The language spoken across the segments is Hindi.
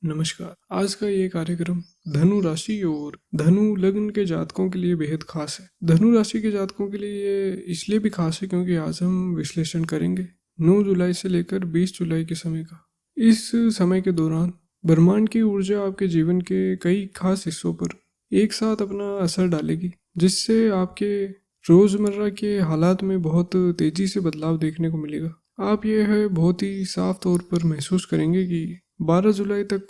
नमस्कार। आज का ये कार्यक्रम धनु राशि और धनु लग्न के जातकों के लिए बेहद खास है। धनु राशि के जातकों के लिए ये इसलिए भी खास है क्योंकि आज हम विश्लेषण करेंगे 9 जुलाई से लेकर 20 जुलाई के समय का। इस समय के दौरान ब्रह्मांड की ऊर्जा आपके जीवन के कई खास हिस्सों पर एक साथ अपना असर डालेगी, जिससे आपके रोजमर्रा के हालात में बहुत तेजी से बदलाव देखने को मिलेगा। आप यह बहुत ही साफ तौर पर महसूस करेंगे कि 12 जुलाई तक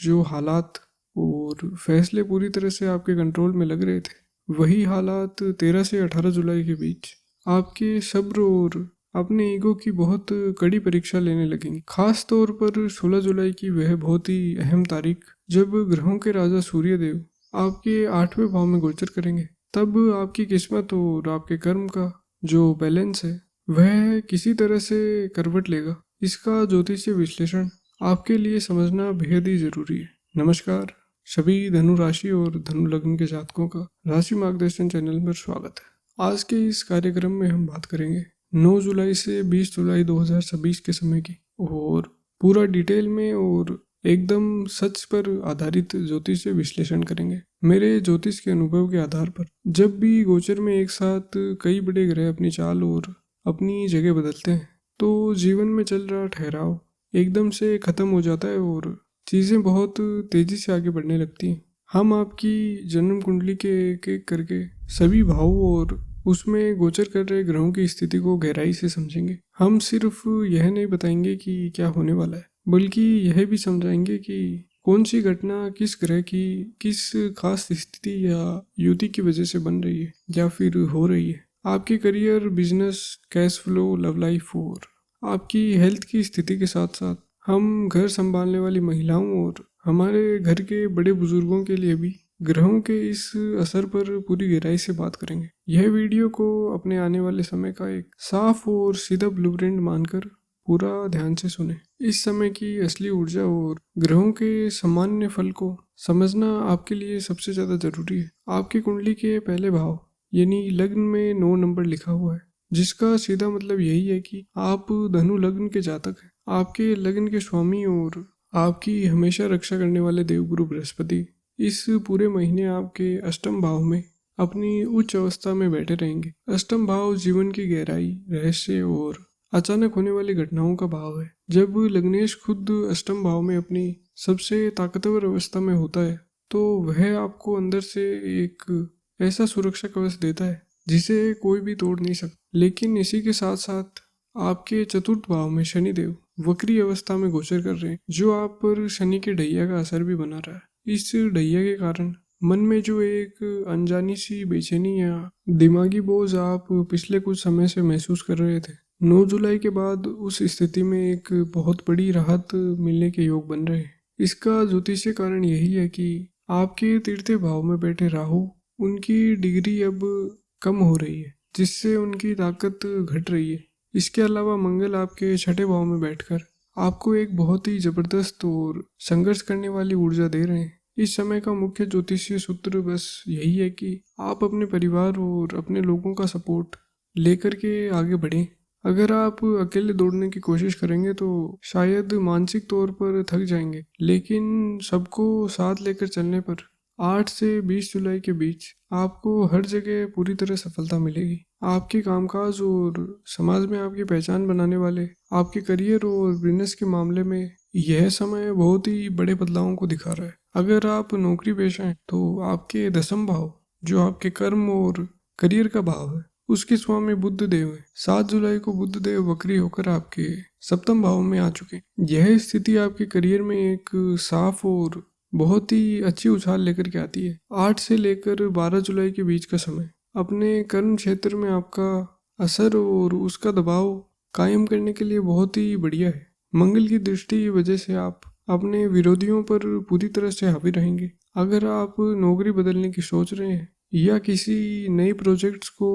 जो हालात और फैसले पूरी तरह से आपके कंट्रोल में लग रहे थे, वही हालात 13 से 18 जुलाई के बीच आपके सब्र और अपने ईगो की बहुत कड़ी परीक्षा लेने लगेंगी। खास तौर पर 16 जुलाई की वह बहुत ही अहम तारीख, जब ग्रहों के राजा सूर्यदेव आपके 8वें भाव में गोचर करेंगे। तब आपकी किस्मत और आपके कर्म का जो बैलेंस है वह किसी तरह से करवट लेगा। इसका ज्योतिषीय विश्लेषण आपके लिए समझना बेहद ही जरूरी है। नमस्कार, सभी धनु राशि और धनु लग्न के जातकों का राशि मार्गदर्शन चैनल पर स्वागत है। आज के इस कार्यक्रम में हम बात करेंगे 9 जुलाई से 20 जुलाई 2026 के समय की, और पूरा डिटेल में और एकदम सच पर आधारित ज्योतिषीय विश्लेषण करेंगे मेरे ज्योतिष के अनुभव के आधार पर। जब भी गोचर में एक साथ कई बड़े ग्रह अपनी चाल और अपनी जगह बदलते हैं, तो जीवन में चल रहा ठहराव एकदम से खत्म हो जाता है और चीज़ें बहुत तेजी से आगे बढ़ने लगती हैं। हम आपकी जन्म कुंडली के एक एक करके सभी भावों और उसमें गोचर कर रहे ग्रहों की स्थिति को गहराई से समझेंगे। हम सिर्फ यह नहीं बताएंगे कि क्या होने वाला है, बल्कि यह भी समझाएंगे कि कौन सी घटना किस ग्रह की किस खास स्थिति या युति की वजह से बन रही है या फिर हो रही है। आपके career, business, cash flow, love life और आपकी हेल्थ की स्थिति के साथ साथ हम घर संभालने वाली महिलाओं और हमारे घर के बड़े बुजुर्गों के लिए भी ग्रहों के इस असर पर पूरी गहराई से बात करेंगे। यह वीडियो को अपने आने वाले समय का एक साफ और सीधा ब्लूप्रिंट मानकर पूरा ध्यान से सुने। इस समय की असली ऊर्जा और ग्रहों के सामान्य फल को समझना आपके लिए सबसे ज्यादा जरूरी है। आपकी कुंडली के पहले भाव यानी लग्न में 9 नंबर लिखा हुआ है, जिसका सीधा मतलब यही है कि आप धनु लग्न के जातक हैं। आपके लग्न के स्वामी और आपकी हमेशा रक्षा करने वाले देवगुरु बृहस्पति इस पूरे महीने आपके अष्टम भाव में अपनी उच्च अवस्था में बैठे रहेंगे। अष्टम भाव जीवन की गहराई, रहस्य और अचानक होने वाली घटनाओं का भाव है। जब लग्नेश खुद अष्टम भाव में अपनी सबसे ताकतवर अवस्था में होता है, तो वह आपको अंदर से एक ऐसा सुरक्षा कवच देता है जिसे कोई भी तोड़ नहीं सकता। लेकिन इसी के साथ साथ आपके चतुर्थ भाव में शनिदेव वक्री अवस्था में गोचर कर रहे हैं, जो आप पर शनि के ढैया का असर भी बना रहा है। इस ढैया के कारण मन में जो एक अनजानी सी बेचैनी या दिमागी बोझ आप पिछले कुछ समय से महसूस कर रहे थे, 9 जुलाई के बाद उस स्थिति में एक बहुत बड़ी राहत मिलने के योग बन रहे हैं। इसका ज्योतिषीय कारण यही है कि आपके तीसरे भाव में बैठे राहु, उनकी डिग्री अब कम हो रही है, जिससे उनकी ताकत घट रही है। इसके अलावा मंगल आपके छठे भाव में बैठकर आपको एक बहुत ही जबरदस्त और संघर्ष करने वाली ऊर्जा दे रहे हैं। इस समय का मुख्य ज्योतिषीय सूत्र बस यही है कि आप अपने परिवार और अपने लोगों का सपोर्ट लेकर के आगे बढ़ें। अगर आप अकेले दौड़ने की कोशिश करेंगे तो शायद मानसिक तौर पर थक जाएंगे, लेकिन सबको साथ लेकर चलने पर 8 से 20 जुलाई के बीच आपको हर जगह पूरी तरह सफलता मिलेगी। आपके कामकाज और समाज में आपकी पहचान बनाने वाले आपके करियर और बिजनेस के मामले में यह समय बहुत ही बड़े बदलावों को दिखा रहा है। अगर आप नौकरी पेशा हैं तो आपके दसम भाव, जो आपके कर्म और करियर का भाव है, उसके स्वामी बुध देव है। 7 जुलाई को बुध देव वक्री होकर आपके सप्तम भाव में आ चुके। यह स्थिति आपके करियर में एक साफ और बहुत ही अच्छी उछाल लेकर के आती है। 8 से लेकर 12 जुलाई के बीच का समय अपने कर्म क्षेत्र में आपका असर और उसका दबाव कायम करने के लिए बहुत ही बढ़िया है। मंगल की दृष्टि की वजह से आप अपने विरोधियों पर पूरी तरह से हावी रहेंगे। अगर आप नौकरी बदलने की सोच रहे हैं या किसी नए प्रोजेक्ट्स को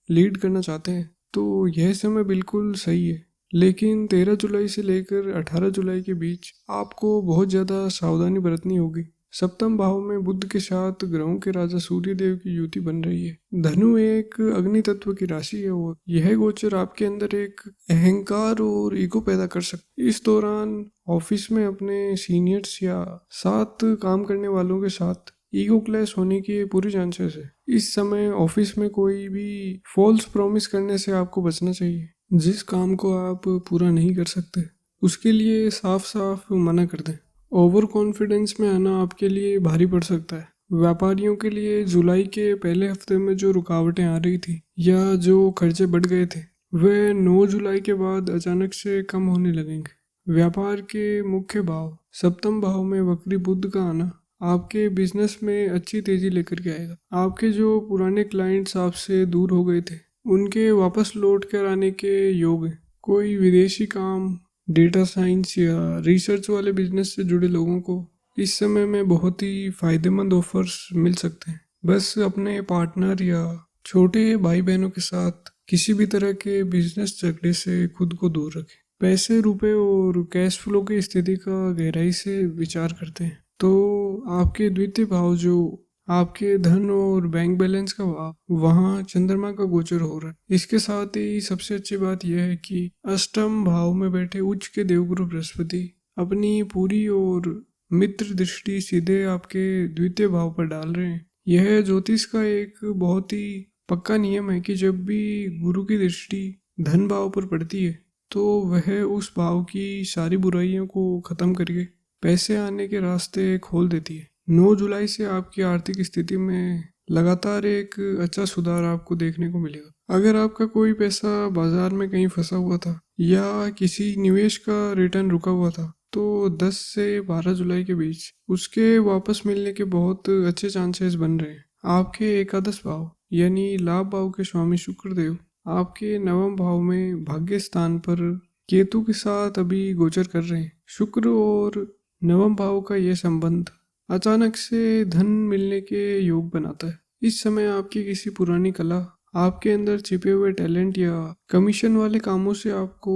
लीड करना चाहते हैं, तो यह समय बिल्कुल सही है। लेकिन 13 जुलाई से लेकर 18 जुलाई के बीच आपको बहुत ज़्यादा सावधानी बरतनी होगी। सप्तम भाव में बुध के साथ ग्रहों के राजा सूर्य देव की युति बन रही है। धनु एक अग्नि तत्व की राशि है और यह गोचर आपके अंदर एक अहंकार और ईगो पैदा कर सकता है। इस दौरान ऑफिस में अपने सीनियर्स या साथ काम करने वालों के साथ ईगो क्लैश होने की पूरी चांसेस है। इस समय ऑफिस में कोई भी फॉल्स प्रॉमिस करने से आपको बचना चाहिए। जिस काम को आप पूरा नहीं कर सकते उसके लिए साफ साफ मना कर दें। ओवर कॉन्फिडेंस में आना आपके लिए भारी पड़ सकता है। व्यापारियों के लिए जुलाई के पहले हफ्ते में जो रुकावटें आ रही थी या जो खर्चे बढ़ गए थे वे 9 जुलाई के बाद अचानक से कम होने लगेंगे। व्यापार के मुख्य भाव सप्तम भाव में वक्री बुध का आना आपके बिजनेस में अच्छी तेजी लेकर के आएगा। आपके जो पुराने क्लाइंट्स आपसे दूर हो गए थे उनके वापस लौट कर आने के योग हैं। कोई विदेशी काम, डेटा साइंस या रिसर्च वाले बिजनेस से जुड़े लोगों को इस समय में बहुत ही फायदेमंद ऑफर्स मिल सकते हैं। बस अपने पार्टनर या छोटे भाई बहनों के साथ किसी भी तरह के बिजनेस झगड़े से खुद को दूर रखें। पैसे, रुपए और कैश फ्लो की स्थिति का गहराई से विचार करते हैं तो आपके द्वितीय भाव जो आपके धन और बैंक बैलेंस का भाव, वहाँ चंद्रमा का गोचर हो रहा है। इसके साथ ही सबसे अच्छी बात यह है कि अष्टम भाव में बैठे उच्च के देवगुरु बृहस्पति अपनी पूरी और मित्र दृष्टि सीधे आपके द्वितीय भाव पर डाल रहे हैं। यह ज्योतिष का एक बहुत ही पक्का नियम है कि जब भी गुरु की दृष्टि धन भाव पर पड़ती है तो वह उस भाव की सारी बुराइयों को खत्म करके पैसे आने के रास्ते खोल देती है। 9 जुलाई से आपकी आर्थिक स्थिति में लगातार एक अच्छा सुधार आपको देखने को मिलेगा। अगर आपका कोई पैसा बाजार में कहीं फंसा हुआ था या किसी निवेश का रिटर्न रुका हुआ था तो 10 से 12 जुलाई के बीच उसके वापस मिलने के बहुत अच्छे चांसेस बन रहे हैं। आपके एकादश भाव यानी लाभ भाव के स्वामी शुक्र देव आपके नवम भाव में भाग्य स्थान पर केतु के साथ अभी गोचर कर रहे हैं। शुक्र और नवम भाव का यह संबंध अचानक से धन मिलने के योग बनाता है। इस समय आपकी किसी पुरानी कला, आपके अंदर छिपे हुए टैलेंट या कमीशन वाले कामों से आपको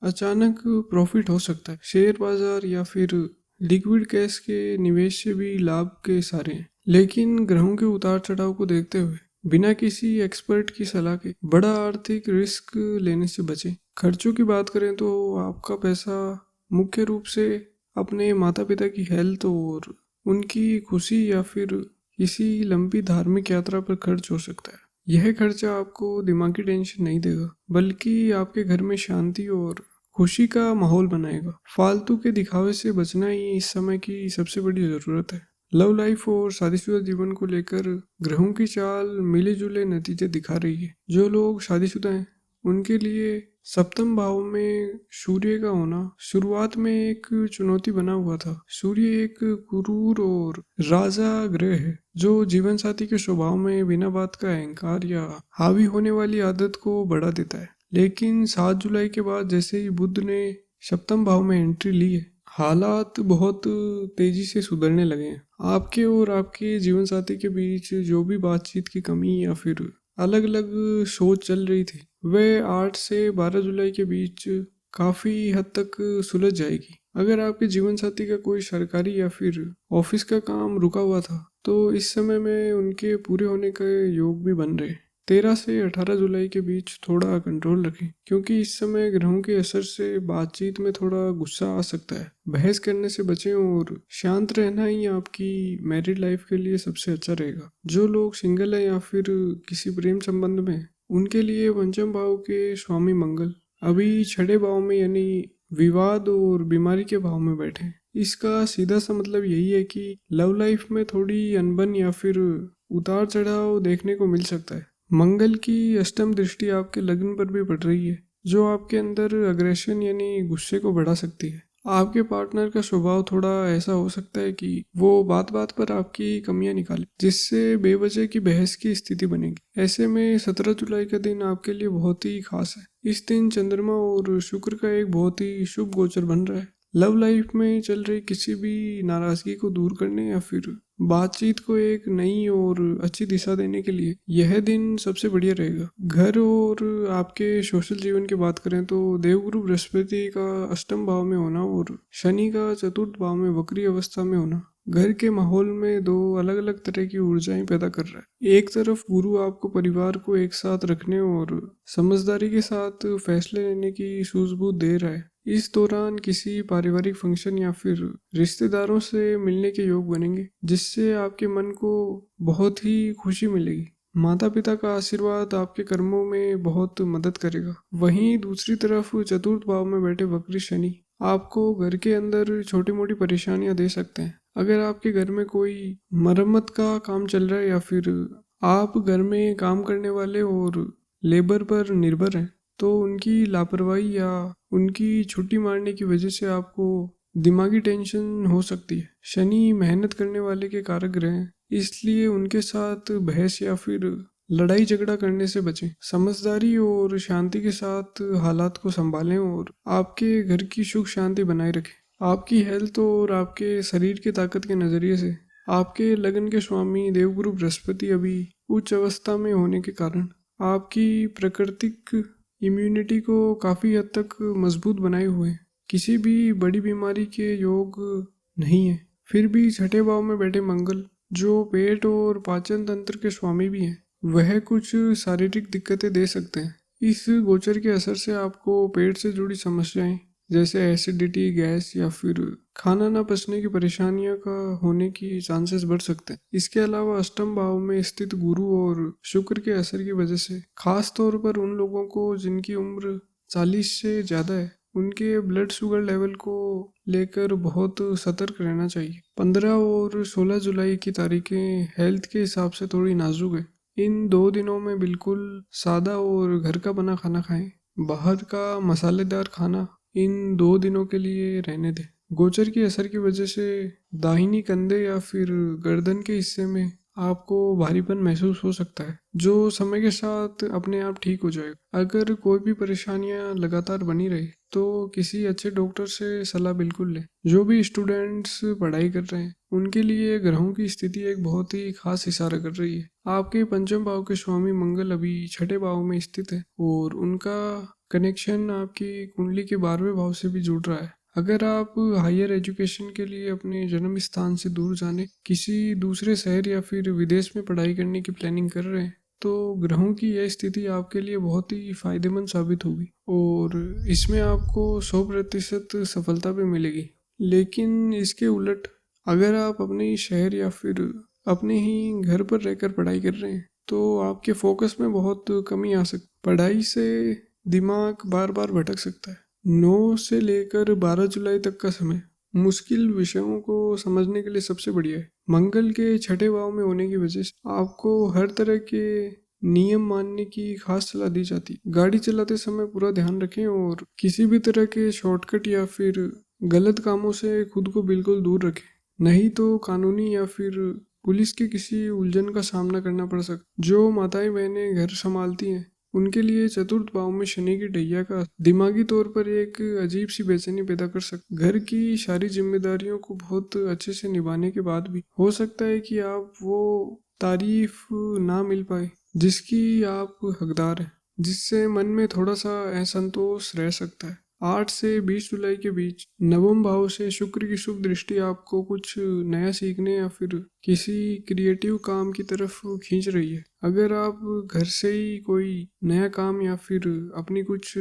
अचानक प्रॉफिट हो सकता है। शेयर बाजार या फिर लिक्विड कैश के निवेश से भी लाभ के इशारे हैं। लेकिन ग्रहों के उतार चढ़ाव को देखते हुए बिना किसी एक्सपर्ट की सलाह के बड़ा आर्थिक रिस्क लेने से बचें। खर्चों की बात करें तो आपका पैसा मुख्य रूप से अपने माता पिता की हेल्थ और उनकी खुशी या फिर किसी लंबी धार्मिक यात्रा पर खर्च हो सकता है। यह खर्चा आपको दिमागी टेंशन नहीं देगा बल्कि आपके घर में शांति और खुशी का माहौल बनाएगा। फालतू के दिखावे से बचना ही इस समय की सबसे बड़ी जरूरत है। लव लाइफ और शादीशुदा जीवन को लेकर ग्रहों की चाल मिले जुले नतीजे दिखा रही है। जो लोग शादीशुदा हैं उनके लिए सप्तम भाव में सूर्य का होना शुरुआत में एक चुनौती बना हुआ था। सूर्य एक क्रूर और राजा ग्रह है जो जीवन साथी के स्वभाव में बिना बात का अहंकार या हावी होने वाली आदत को बढ़ा देता है। लेकिन 7 जुलाई के बाद जैसे ही बुध ने सप्तम भाव में एंट्री ली है हालात बहुत तेजी से सुधरने लगे हैं। आपके और आपके जीवन साथी के बीच जो भी बातचीत की कमी या फिर अलग अलग सोच चल रही थी वह 8 से 12 जुलाई के बीच काफी हद तक सुलझ जाएगी। अगर आपके जीवन साथी का कोई सरकारी या फिर ऑफिस का काम रुका हुआ था तो इस समय में उनके पूरे होने के योग भी बन रहे हैं। 13 से 18 जुलाई के बीच थोड़ा कंट्रोल रखें क्योंकि इस समय ग्रहों के असर से बातचीत में थोड़ा गुस्सा आ सकता है। बहस करने से बचें और शांत रहना ही आपकी मैरिड लाइफ के लिए सबसे अच्छा रहेगा। जो लोग सिंगल हैं या फिर किसी प्रेम संबंध में उनके लिए पंचम भाव के स्वामी मंगल अभी 6 भाव में यानी विवाद और बीमारी के भाव में बैठे हैं। इसका सीधा सा मतलब यही है कि लव लाइफ में थोड़ी अनबन या फिर उतार चढ़ाव देखने को मिल सकता है। मंगल की अष्टम दृष्टि आपके लग्न पर भी पड़ रही है जो आपके अंदर अग्रेशन यानी गुस्से को बढ़ा सकती है। आपके पार्टनर का स्वभाव थोड़ा ऐसा हो सकता है कि वो बात बात पर आपकी कमियां निकाले जिससे बेवजह की बहस की स्थिति बनेगी। ऐसे में 17 जुलाई का दिन आपके लिए बहुत ही खास है। इस दिन चंद्रमा और शुक्र का एक बहुत ही शुभ गोचर बन रहा है। लव लाइफ में चल रही किसी भी नाराजगी को दूर करने या फिर बातचीत को एक नई और अच्छी दिशा देने के लिए यह दिन सबसे बढ़िया रहेगा। घर और आपके सोशल जीवन की बात करें तो देवगुरु बृहस्पति का अष्टम भाव में होना और शनि का चतुर्थ भाव में वक्री अवस्था में होना घर के माहौल में दो अलग अलग तरह की ऊर्जाएं पैदा कर रहा है। एक तरफ गुरु आपको परिवार को एक साथ रखने और समझदारी के साथ फैसले लेने की सूझबूझ दे रहा है। इस दौरान किसी पारिवारिक फंक्शन या फिर रिश्तेदारों से मिलने के योग बनेंगे, जिससे आपके मन को बहुत ही खुशी मिलेगी। माता पिता का आशीर्वाद आपके कर्मों में बहुत मदद करेगा। वहीं दूसरी तरफ चतुर्थ भाव में बैठे वक्री शनि आपको घर के अंदर छोटी मोटी परेशानियां दे सकते हैं। अगर आपके घर में कोई मरम्मत का काम चल रहा है या फिर आप घर में काम करने वाले और लेबर पर निर्भर हैं, तो उनकी लापरवाही या उनकी छुट्टी मारने की वजह से आपको दिमागी टेंशन हो सकती है। शनि मेहनत करने वाले के कारक ग्रह हैं, इसलिए उनके साथ बहस या फिर लड़ाई झगड़ा करने से बचें। समझदारी और शांति के साथ हालात को संभालें और आपके घर की सुख शांति बनाए रखें। आपकी हेल्थ और आपके शरीर की ताकत के नज़रिए से आपके लगन के स्वामी देवगुरु बृहस्पति अभी उच्च अवस्था में होने के कारण आपकी प्राकृतिक इम्यूनिटी को काफ़ी हद तक मजबूत बनाए हुए हैं। किसी भी बड़ी बीमारी के योग नहीं है। फिर भी छठे भाव में बैठे मंगल, जो पेट और पाचन तंत्र के स्वामी भी हैं, वह कुछ शारीरिक दिक्कतें दे सकते हैं। इस गोचर के असर से आपको पेट से जुड़ी समस्याएं जैसे एसिडिटी, गैस या फिर खाना न पचने की परेशानियों का होने की चांसेस बढ़ सकते हैं। इसके अलावा अष्टम भाव में स्थित गुरु और शुक्र के असर की वजह से खास तौर पर उन लोगों को जिनकी उम्र 40 से ज़्यादा है, उनके ब्लड शुगर लेवल को लेकर बहुत सतर्क रहना चाहिए। 15 और 16 जुलाई की तारीखें हेल्थ के हिसाब से थोड़ी नाजुक है। इन 2 दिनों में बिल्कुल सादा और घर का बना खाना खाएं। बाहर का मसालेदार खाना इन 2 दिनों के लिए रहने दें। गोचर के असर की वजह से दाहिनी कंधे या फिर गर्दन के हिस्से में आपको भारीपन महसूस हो सकता है, जो समय के साथ अपने आप ठीक हो जाएगा। अगर कोई भी परेशानियां लगातार बनी रही तो किसी अच्छे डॉक्टर से सलाह बिल्कुल लें। जो भी स्टूडेंट्स पढ़ाई कर रहे हैं, उनके लिए ग्रहों की स्थिति एक बहुत ही खास इशारा कर रही है। आपके पंचम भाव के स्वामी मंगल अभी छठे भाव में स्थित है और उनका कनेक्शन आपकी कुंडली के 12वें भाव से भी जुड़ रहा है। अगर आप हायर एजुकेशन के लिए अपने जन्म स्थान से दूर जाने, किसी दूसरे शहर या फिर विदेश में पढ़ाई करने की प्लानिंग कर रहे हैं, तो ग्रहों की यह स्थिति आपके लिए बहुत ही फायदेमंद साबित होगी और इसमें आपको 100% सफलता भी मिलेगी। लेकिन इसके उलट अगर आप अपने ही शहर या फिर अपने ही घर पर रहकर पढ़ाई कर रहे हैं, तो आपके फोकस में बहुत कमी आ सकती। पढ़ाई से दिमाग बार बार भटक सकता है। 9 से लेकर 12 जुलाई तक का समय मुश्किल विषयों को समझने के लिए सबसे बढ़िया है। मंगल के छठे भाव में होने की वजह से आपको हर तरह के नियम मानने की खास सलाह दी जाती है। गाड़ी चलाते समय पूरा ध्यान रखें और किसी भी तरह के शॉर्टकट या फिर गलत कामों से खुद को बिल्कुल दूर रखें, नहीं तो कानूनी या फिर पुलिस की किसी उलझन का सामना करना पड़ सकता। जो माताएं बहनें घर संभालती हैं, उनके लिए चतुर्थ भाव में शनि की ढैया का दिमागी तौर पर एक अजीब सी बेचैनी पैदा कर सकता। घर की सारी जिम्मेदारियों को बहुत अच्छे से निभाने के बाद भी हो सकता है कि आप वो तारीफ ना मिल पाए जिसकी आप हकदार हैं, जिससे मन में थोड़ा सा असंतोष रह सकता है। 8 से 20 जुलाई के बीच नवम भाव से शुक्र की शुभ दृष्टि आपको कुछ नया सीखने या फिर किसी क्रिएटिव काम की तरफ खींच रही है। अगर आप घर से ही कोई नया काम या फिर अपनी कुछ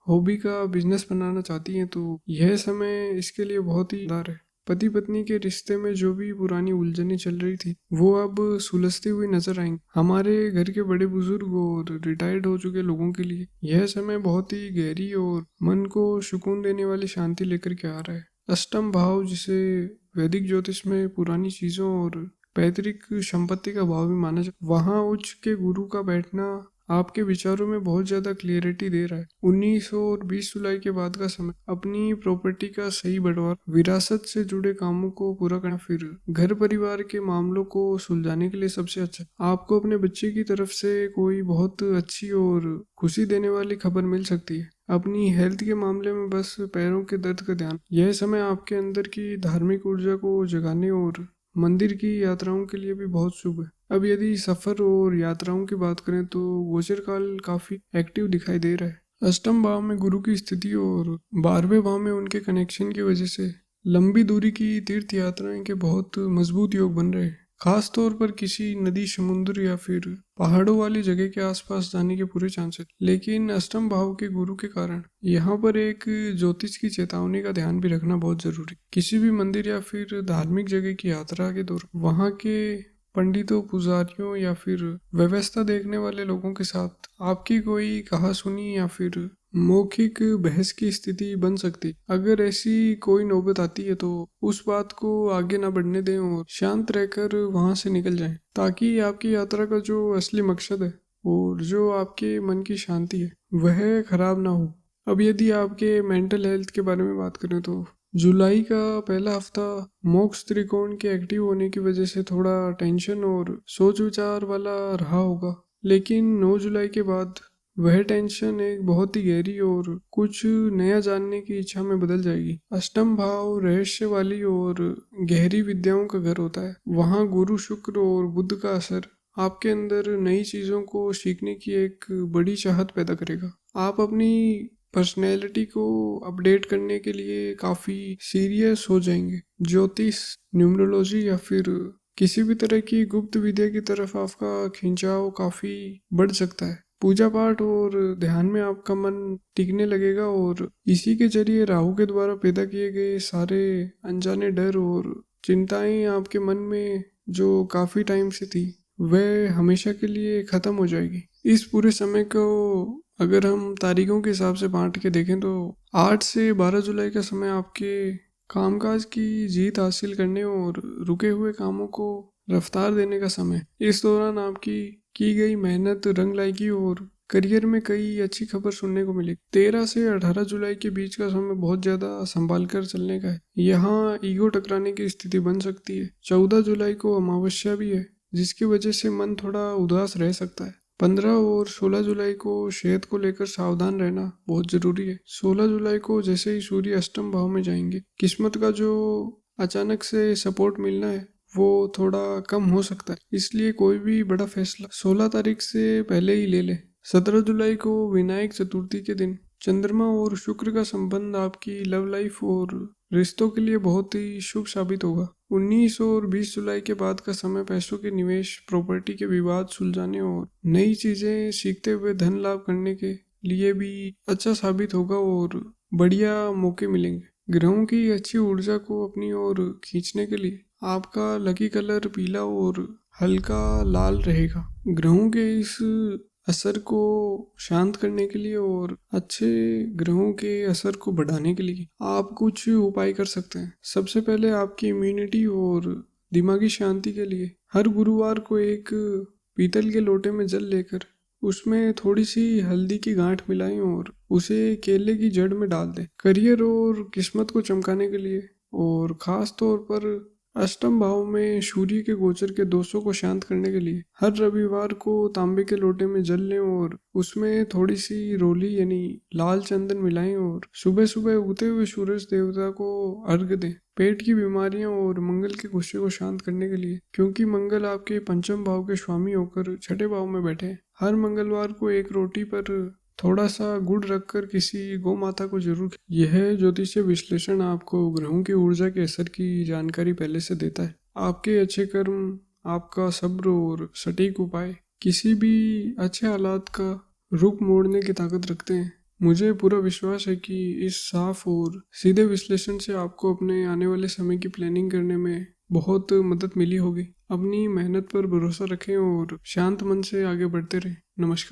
हॉबी का बिजनेस बनाना चाहती हैं, तो यह समय इसके लिए बहुत ही उदार है। पति पत्नी के रिश्ते में जो भी पुरानी उलझनें चल रही थी, वो अब सुलझती हुई नजर आएंगी। हमारे घर के बड़े बुजुर्ग और रिटायर्ड हो चुके लोगों के लिए यह समय बहुत ही गहरी और मन को सुकून देने वाली शांति लेकर के आ रहा है। अष्टम भाव, जिसे वैदिक ज्योतिष में पुरानी चीजों और पैतृक संपत्ति का भाव भी माना जाता, वहाँ उच्च के गुरु का बैठना आपके विचारों में बहुत ज्यादा क्लियरिटी दे रहा है। 19 और 20 जुलाई के बाद का समय अपनी प्रॉपर्टी का सही बंटवारा, विरासत से जुड़े कामों को पूरा करना, फिर घर परिवार के मामलों को सुलझाने के लिए सबसे अच्छा। आपको अपने बच्चे की तरफ से कोई बहुत अच्छी और खुशी देने वाली खबर मिल सकती है। अपनी हेल्थ के मामले में बस पैरों के दर्द का ध्यान। यह समय आपके अंदर की धार्मिक ऊर्जा को जगाने और मंदिर की यात्राओं के लिए भी बहुत शुभ है। अब यदि सफर और यात्राओं की बात करें तो गोचर काल काफी एक्टिव दिखाई दे रहा है। अष्टम भाव में गुरु की स्थिति और 12वें भाव में उनके कनेक्शन की वजह से लंबी दूरी की तीर्थ यात्राएं के बहुत मजबूत योग बन रहे हैं, खास तौर पर किसी नदी, समुद्र या फिर पहाड़ों वाली जगह के आसपास जाने के पूरे चांसेस। लेकिन अष्टम भाव के गुरु के कारण यहाँ पर एक ज्योतिष की चेतावनी का ध्यान भी रखना बहुत जरूरी। किसी भी मंदिर या फिर धार्मिक जगह की यात्रा के दौरान वहाँ के पंडितों, पुजारियों या फिर व्यवस्था देखने वाले लोगों के साथ आपकी कोई कहासुनी या फिर मौखिक बहस की स्थिति बन सकती। अगर ऐसी कोई नौबत आती है तो उस बात को आगे ना बढ़ने दें और शांत रहकर वहां से निकल जाएं, ताकि आपकी यात्रा का जो असली मकसद है और जो आपके मन की शांति है वह खराब ना हो। अब यदि आपके मेंटल हेल्थ के बारे में बात करें तो जुलाई का पहला हफ्ता मोक्ष त्रिकोण के एक्टिव होने की वजह से थोड़ा टेंशन और सोच विचार वाला रहा होगा, लेकिन 9 जुलाई के बाद वह टेंशन एक बहुत ही गहरी और कुछ नया जानने की इच्छा में बदल जाएगी। अष्टम भाव रहस्य वाली और गहरी विद्याओं का घर होता है। वहाँ गुरु, शुक्र और बुध का असर आपके अंदर नई चीजों को सीखने की एक बड़ी चाहत पैदा करेगा। आप अपनी पर्सनैलिटी को अपडेट करने के लिए काफी सीरियस हो जाएंगे। ज्योतिष, न्यूमरोलॉजी या फिर किसी भी तरह की गुप्त विद्या की तरफ आपका खिंचाव काफी बढ़ सकता है। पूजा पाठ और ध्यान में आपका मन टिकने लगेगा और इसी के जरिए राहु के द्वारा पैदा किए गए सारे अनजाने डर और चिंताएं आपके मन में जो काफी टाइम से थी वह हमेशा के लिए खत्म हो जाएगी। इस पूरे समय को अगर हम तारीखों के हिसाब से बांट के देखें तो 8 से 12 जुलाई का समय आपके कामकाज की जीत हासिल करने और रुके हुए कामों को रफ्तार देने का समय। इस दौरान आपकी की गई मेहनत रंग लाएगी और करियर में कई अच्छी खबर सुनने को मिलेगी। 13 से 18 जुलाई के बीच का समय बहुत ज्यादा संभाल कर चलने का है। यहाँ ईगो टकराने की स्थिति बन सकती है। 14 जुलाई को अमावस्या भी है, जिसकी वजह से मन थोड़ा उदास रह सकता है। 15 और 16 जुलाई को सेहत को लेकर सावधान रहना बहुत जरूरी है। 16 जुलाई को जैसे ही सूर्य अष्टम भाव में जाएंगे, किस्मत का जो अचानक से सपोर्ट मिलना है वो थोड़ा कम हो सकता है, इसलिए कोई भी बड़ा फैसला 16 तारीख से पहले ही ले ले। 17 जुलाई को विनायक चतुर्थी के दिन चंद्रमा और शुक्र का संबंध आपकी लव लाइफ और रिश्तों के लिए बहुत ही शुभ साबित होगा। 19 और 20 जुलाई के बाद का समय पैसों के निवेश, प्रॉपर्टी के विवाद सुलझाने और नई चीजें सीखते हुए धन लाभ करने के लिए भी अच्छा साबित होगा और बढ़िया मौके मिलेंगे। ग्रहों की अच्छी ऊर्जा को अपनी ओर खींचने के लिए आपका लकी कलर पीला और हल्का लाल रहेगा। ग्रहों के इस असर को शांत करने के लिए और अच्छे ग्रहों के असर को बढ़ाने के लिए आप कुछ उपाय कर सकते हैं। सबसे पहले आपकी इम्यूनिटी और दिमागी शांति के लिए हर गुरुवार को एक पीतल के लोटे में जल लेकर उसमें थोड़ी सी हल्दी की गांठ मिलाएं और उसे केले की जड़ में डाल दें। करियर और किस्मत को चमकाने के लिए और खास तौर पर अष्टम भाव में सूर्य के गोचर के दोषों को शांत करने के लिए हर रविवार को तांबे के लोटे में जल लें और उसमें थोड़ी सी रोली यानी लाल चंदन मिलाएं और सुबह सुबह उगते हुए सूरज देवता को अर्घ दें। पेट की बीमारियां और मंगल के गुस्से को शांत करने के लिए, क्योंकि मंगल आपके पंचम भाव के स्वामी होकर छठे भाव में बैठे हैं, हर मंगलवार को एक रोटी पर थोड़ा सा गुड़ रखकर किसी गौ माता को जरूर। यह ज्योतिषीय विश्लेषण आपको ग्रहों की ऊर्जा के असर की जानकारी पहले से देता है। आपके अच्छे कर्म, आपका सब्र और सटीक उपाय किसी भी अच्छे हालात का रुख मोड़ने की ताकत रखते हैं। मुझे पूरा विश्वास है कि इस साफ और सीधे विश्लेषण से आपको अपने आने वाले समय की प्लानिंग करने में बहुत मदद मिली होगी। अपनी मेहनत पर भरोसा रखें और शांत मन से आगे बढ़ते रहें। नमस्कार।